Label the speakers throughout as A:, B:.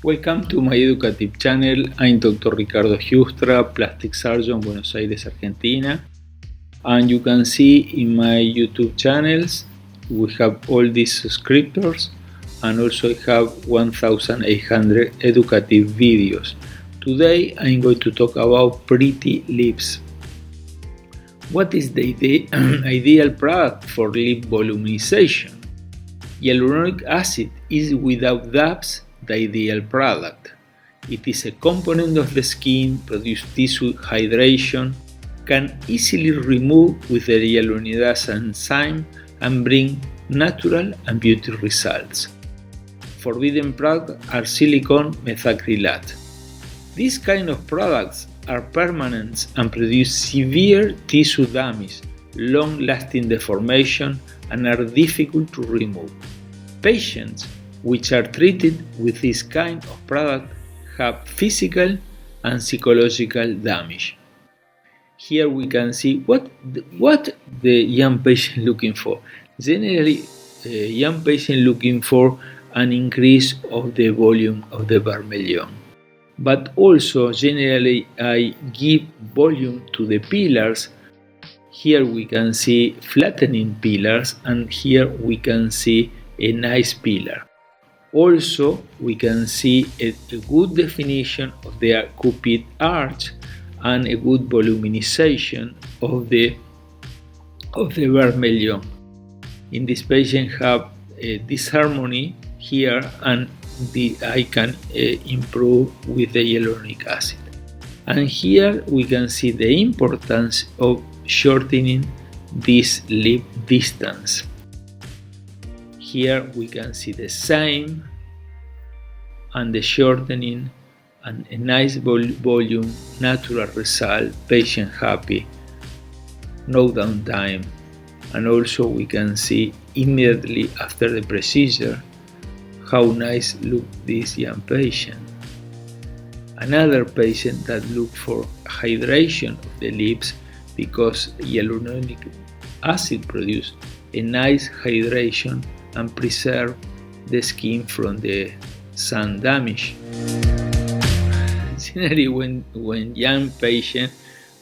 A: Welcome to my educative channel. I'm Dr. Ricardo Hoogstra, plastic surgeon, Buenos Aires, Argentina. And you can see in my YouTube channels, we have all these subscribers, and also I have 1,800 educative videos. Today I'm going to talk about pretty lips. What is the ideal product for lip volumization? Hyaluronic acid is without doubts the ideal product. It is a component of the skin, produces tissue hydration, can easily remove with the hyaluronidase enzyme, and bring natural and beauty results. Forbidden products are silicone methacrylate. These kind of products are permanent and produce severe tissue damage, long-lasting deformation, and are difficult to remove. Patients which are treated with this kind of product have physical and psychological damage. Here we can see what the young patient looking for. Generally, young patient looking for an increase of the volume of the vermilion. But also, generally, I give volume to the pillars. Here we can see flattening pillars, and here we can see a nice pillar. Also, we can see a good definition of the cupid arch and a good volumization of the vermilion. In this patient have a disharmony here, and I can improve with the hyaluronic acid. And here we can see the importance of shortening this lip distance. Here we can see the same, and the shortening, and a nice volume, natural result, patient happy, no downtime. And also we can see immediately after the procedure how nice look this young patient. Another patient that look for hydration of the lips, because hyaluronic acid produce a nice hydration and preserve the skin from the sun damage. Generally, when young patient,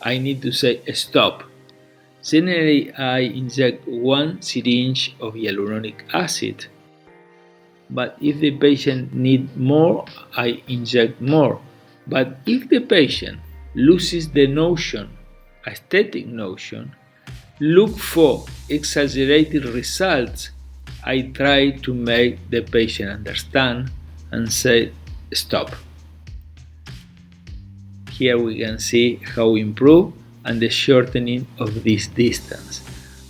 A: I need to say stop. Generally, I inject 1 syringe of hyaluronic acid. But if the patient need more, I inject more. But if the patient loses the notion, aesthetic notion, look for exaggerated results, I try to make the patient understand and say stop. Here we can see how improve and the shortening of this distance.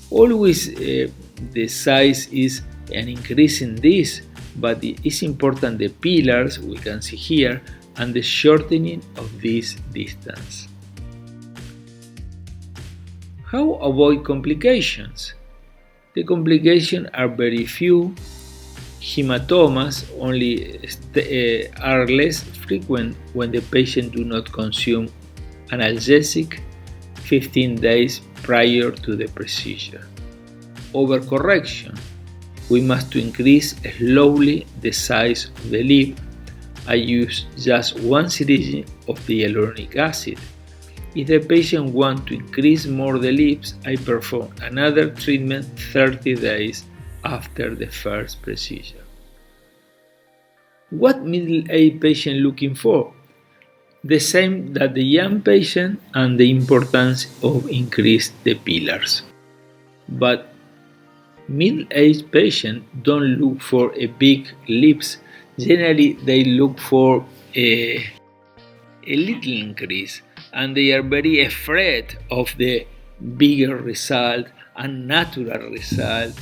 A: Always the size is an increase in this, but it is important the pillars we can see here and the shortening of this distance. How avoid complications? The complications are very few. Hematomas only are less frequent when the patient do not consume analgesic 15 days prior to the procedure. Overcorrection. We must increase slowly the size of the lip. I use just 1 syringe of the hyaluronic acid. If the patient wants to increase more the lips, I perform another treatment 30 days after the first procedure. What middle-aged patient looking for? The same that the young patient, and the importance of increase the pillars. But middle-aged patients don't look for a big lips. Generally, they look for a little increase, and they are very afraid of the bigger result and natural result.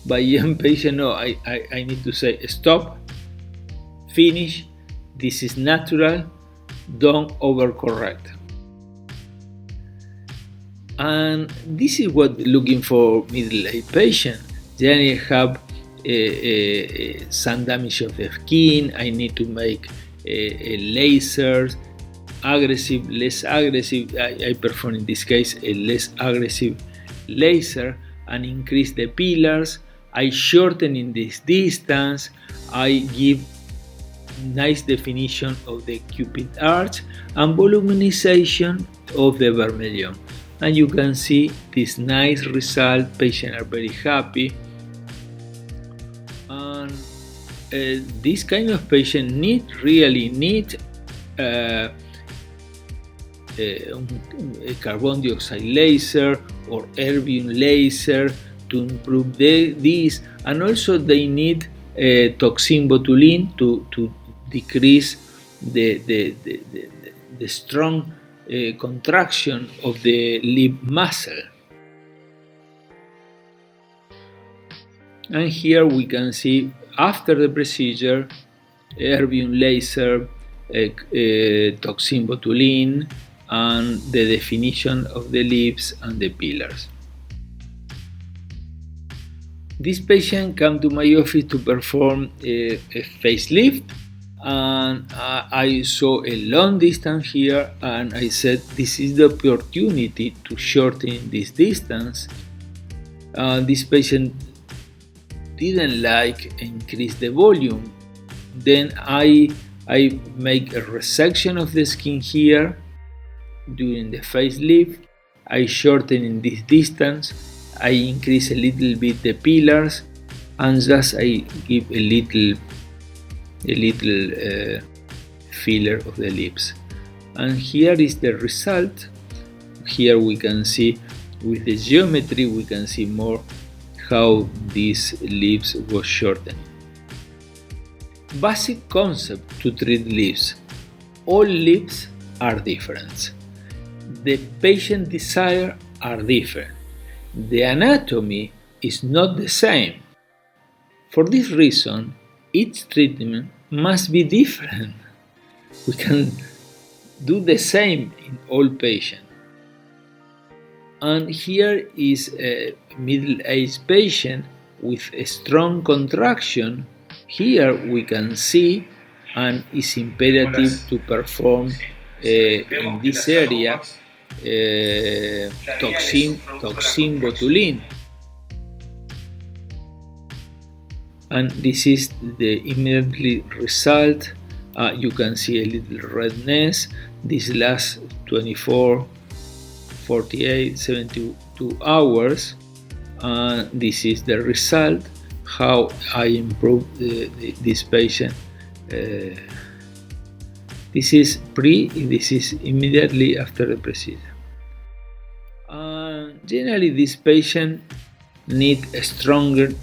A: But young patient, no, I need to say stop, finish, this is natural, don't overcorrect. And this is what looking for middle-aged patient. Generally have some damage of the skin. I need to make lasers, aggressive, less aggressive. I perform in this case a less aggressive laser and increase the pillars. I shorten in this distance. I give nice definition of the cupid arch and voluminization of the vermilion. And you can see this nice result. Patients are very happy. And this kind of patient really need a carbon dioxide laser or erbium laser to improve this, and also they need toxin botulin to decrease the strong contraction of the lip muscle. And here we can see after the procedure, erbium laser, toxin botulin, and the definition of the lips and the pillars. This patient came to my office to perform a facelift, and I saw a long distance here, and I said this is the opportunity to shorten this distance. This patient didn't like increase the volume. Then I make a resection of the skin here during the facelift. I shorten in this distance. I increase a little bit the pillars, and just I give a little filler of the lips. And here is the result. Here we can see with the geometry, we can see more how these lips was shortened. Basic concept to treat lips. All lips are different. The patient desire are different. The anatomy is not the same. For this reason, each treatment must be different. We can do the same in all patients. And here is a middle-aged patient with a strong contraction. Here we can see, and it's imperative to perform in this area toxin botulin. And this is the immediate result. You can see a little redness. This lasts 24, 48, 72 hours. This is the result, how I improved this patient. This is this is immediately after the procedure. Generally, this patient need a stronger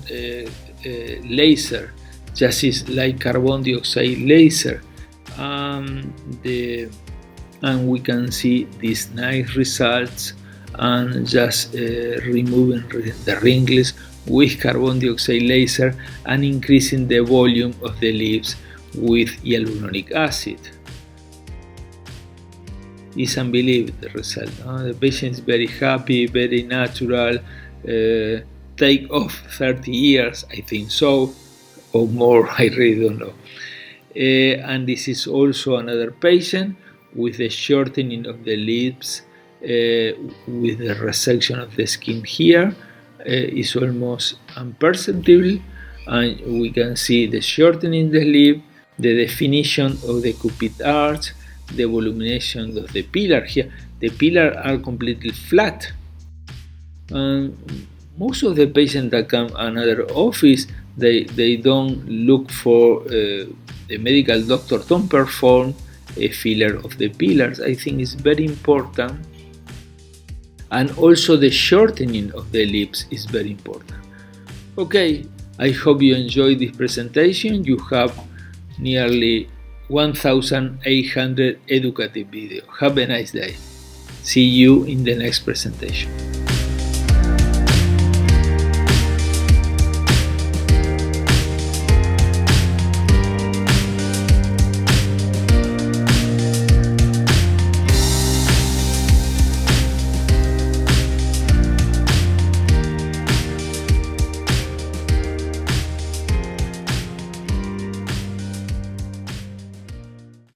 A: laser, just as like carbon dioxide laser. And we can see these nice results, and just removing the wrinkles with carbon dioxide laser and increasing the volume of the lips with hyaluronic acid. It's unbelievable, the result. The patient is very happy, very natural. Take off 30 years, I think so, or more, I really don't know. And this is also another patient with a shortening of the lips, with the resection of the skin here. Is almost imperceptible, and we can see the shortening of the lip, the definition of the cupid arch, the volumination of the pillar here. The pillars are completely flat. Most of the patients that come another office, they don't look for the medical doctor don't perform a filler of the pillars. I think it's very important. And also the shortening of the lips is very important. Okay, I hope you enjoyed this presentation. You have nearly 1,800 educative videos. Have a nice day. See you in the next presentation.